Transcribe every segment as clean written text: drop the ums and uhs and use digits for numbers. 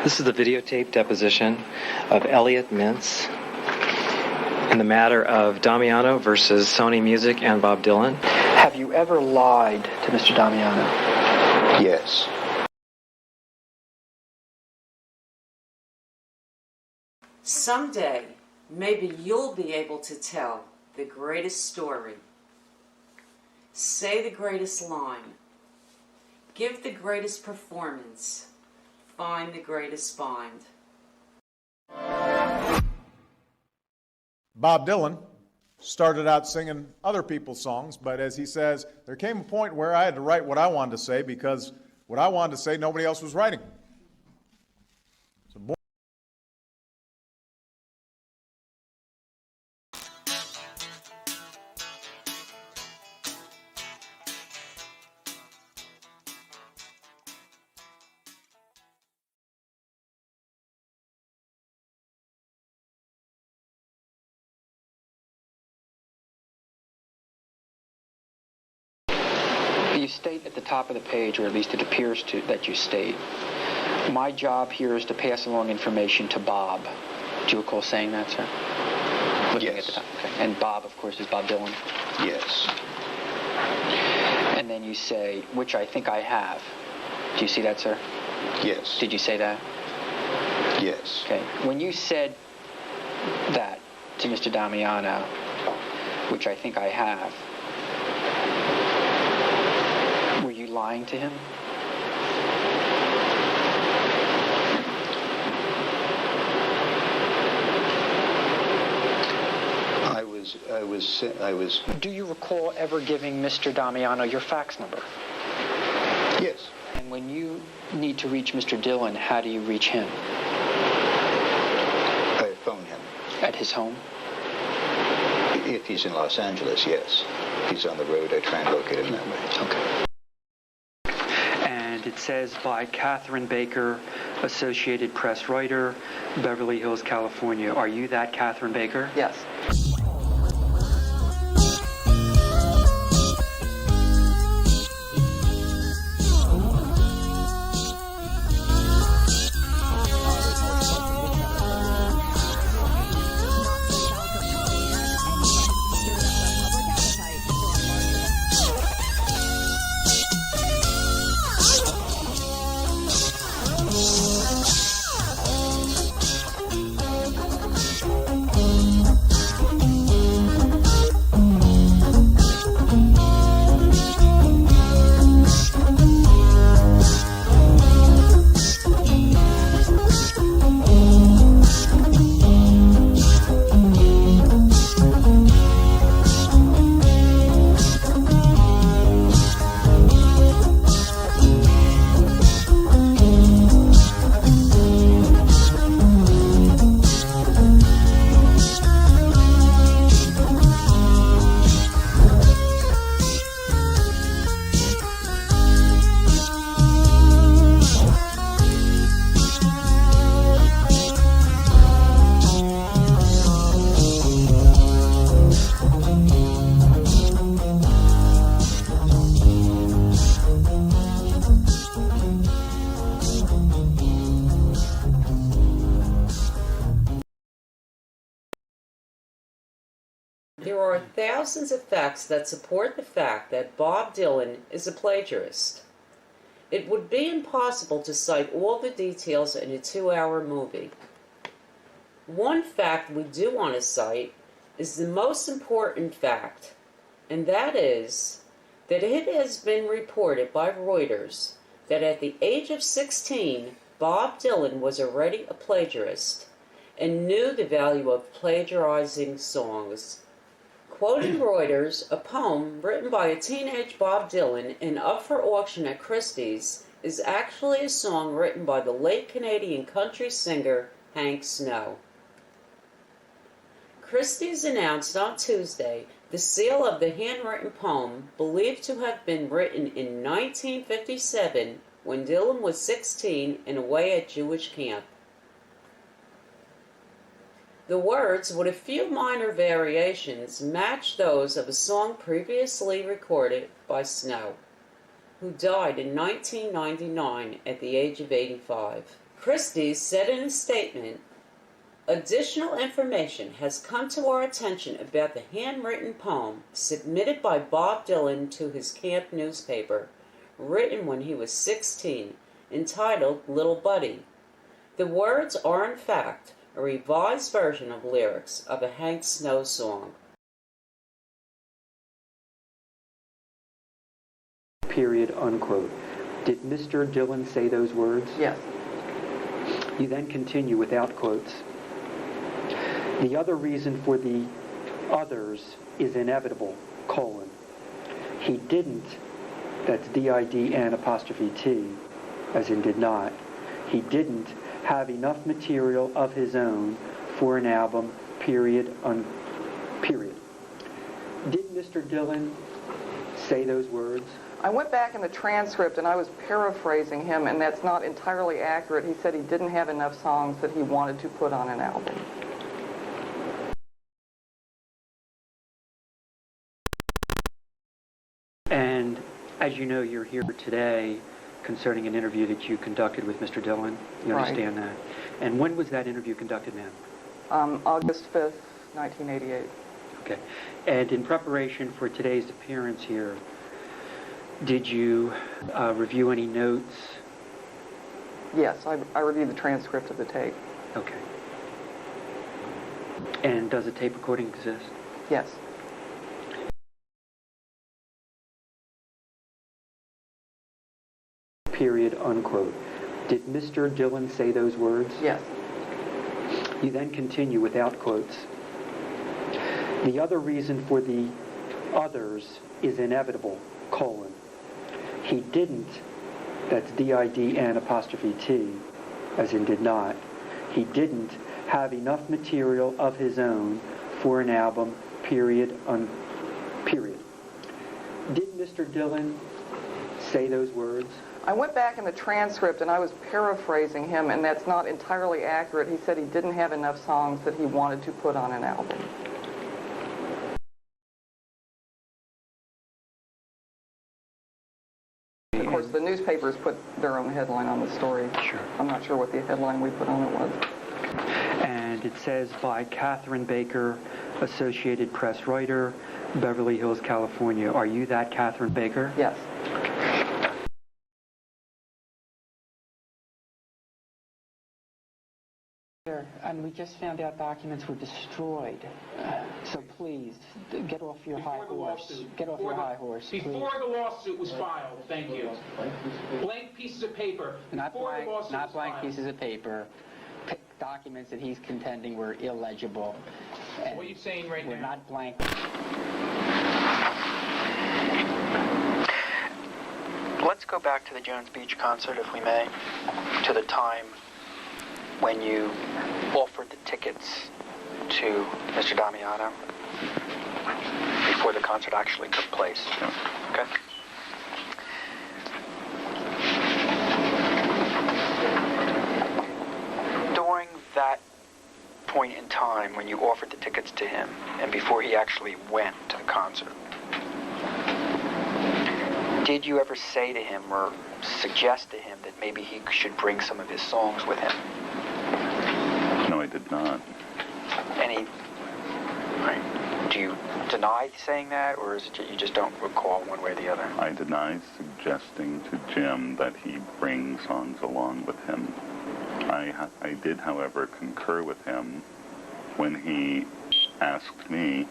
This is the videotape deposition of Elliot Mintz in the matter of Damiano versus Sony Music and Bob Dylan. Have you ever lied to Mr. Damiano? Yes. Someday, maybe you'll be able to tell the greatest story. Say the greatest line. Give the greatest performance. Find the greatest find. Bob Dylan started out singing other people's songs, but as he says, there came a point where I had to write what I wanted to say because what I wanted to say, nobody else was writing. So You state at the top of the page, or at least it appears to that you state, my job here is to pass along information to Bob. Do you recall saying that, sir? Looking Yes. at the top. Okay. And Bob, of course, is Bob Dylan. Yes. And then you say, which I think I have. Do you see that, sir? Yes. Did you say that? Yes. Okay. When you said that to Mr. Damiano, which I think I have, were you lying to him? I was. Do you recall ever giving Mr. Damiano your fax number? Yes. And when you need to reach Mr. Dylan, how do you reach him? I phone him. At his home? If he's in Los Angeles, yes. If he's on the road, I try and locate him that way. Okay. And it says by Catherine Baker, Associated Press writer, Beverly Hills, California. Are you that Catherine Baker? Yes. There are thousands of facts that support the fact that Bob Dylan is a plagiarist. It would be impossible to cite all the details in a 2-hour movie. One fact we do want to cite is the most important fact, and that is that it has been reported by Reuters that at the age of 16, Bob Dylan was already a plagiarist and knew the value of plagiarizing songs. Quoting Reuters, a poem written by a teenage Bob Dylan and up for auction at Christie's is actually a song written by the late Canadian country singer Hank Snow. Christie's announced on Tuesday the sale of the handwritten poem, believed to have been written in 1957 when Dylan was 16 and away at Jewish camp. The words, with a few minor variations, match those of a song previously recorded by Snow, who died in 1999 at the age of 85. Christie's said in a statement, additional information has come to our attention about the handwritten poem submitted by Bob Dylan to his camp newspaper, written when he was 16, entitled Little Buddy. The words are, in fact, a revised version of lyrics of a Hank Snow song. Period, unquote. Did Mr. Dylan say those words? Yes. You then continue without quotes. The other reason for the others is inevitable, colon. He didn't, that's D-I-D-N apostrophe T, as in did not. He didn't have enough material of his own for an album, period, period. Did Mr. Dylan say those words? I went back in the transcript and I was paraphrasing him, and that's not entirely accurate. He said he didn't have enough songs that he wanted to put on an album. And as you know, you're here today concerning an interview that you conducted with Mr. Dylan. You understand that? And when was that interview conducted, ma'am? August 5th, 1988. Okay. And in preparation for today's appearance here, did you review any notes? Yes, I reviewed the transcript of the tape. Okay. And does a tape recording exist? Yes. Period, unquote. Did Mr. Dylan say those words? Yes. You then continue without quotes. The other reason for the others is inevitable, colon. He didn't, that's D-I-D-N apostrophe T, as in did not. He didn't have enough material of his own for an album, period, period. Did Mr. Dylan say those words? I went back in the transcript and I was paraphrasing him, and that's not entirely accurate. He said he didn't have enough songs that he wanted to put on an album. Of course, the newspapers put their own headline on the story. Sure. I'm not sure what the headline we put on it was. And it says by Catherine Baker, Associated Press writer, Beverly Hills, California. Are you that Catherine Baker? Yes. And we just found out documents were destroyed. So please, get off your high horse. Get off your high horse, please. Before the lawsuit was filed, thank you. Blank pieces of paper. Not blank pieces of paper. Documents that he's contending were illegible. What are you saying right now? Were not blank. Let's go back to the Jones Beach concert, if we may, to the time when you offered the tickets to Mr. Damiano before the concert actually took place. Okay? During that point in time when you offered the tickets to him and before he actually went to the concert, did you ever say to him or suggest to him that maybe he should bring some of his songs with him? No, I did not. Do you deny saying that, or is it that you just don't recall one way or the other? I deny suggesting to Jim that he bring songs along with him. I did, however, concur with him when he asked me,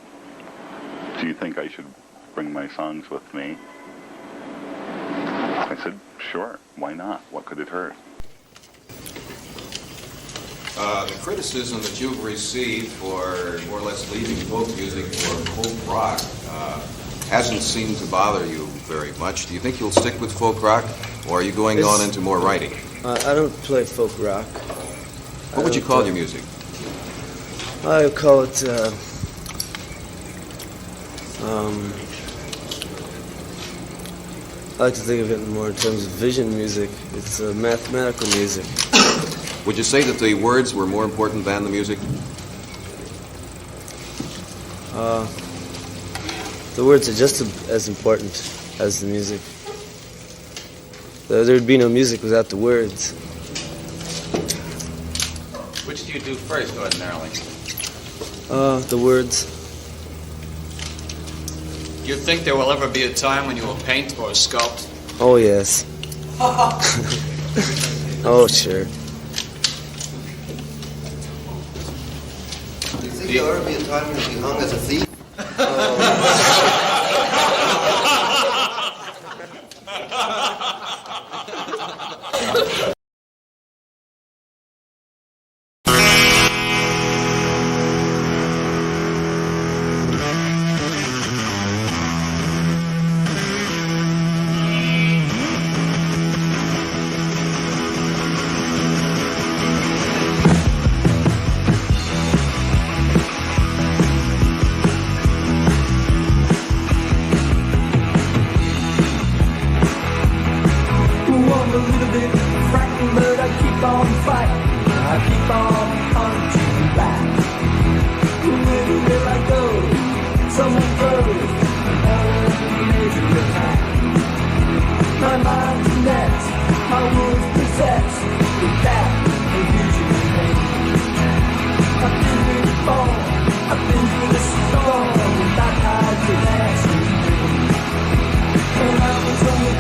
do you think I should bring my songs with me? I said, sure, why not? What could it hurt? The criticism that you've received for more or less leaving folk music for folk rock hasn't seemed to bother you very much. Do you think you'll stick with folk rock, or are you going on into more writing? I don't play folk rock. What would you call your music? I would call it I like to think of it more in terms of vision music. It's mathematical music. Would you say that the words were more important than the music? The words are just as important as the music. There would be no music without the words. Which do you do first, ordinarily? The words. Do you think there will ever be a time when you will paint or sculpt? Oh, yes. Oh, sure. Do you think there'll ever be a time when you'll be hung as a thief?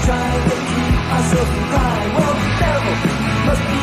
Trying to keep myself from crying. Well, the devil must be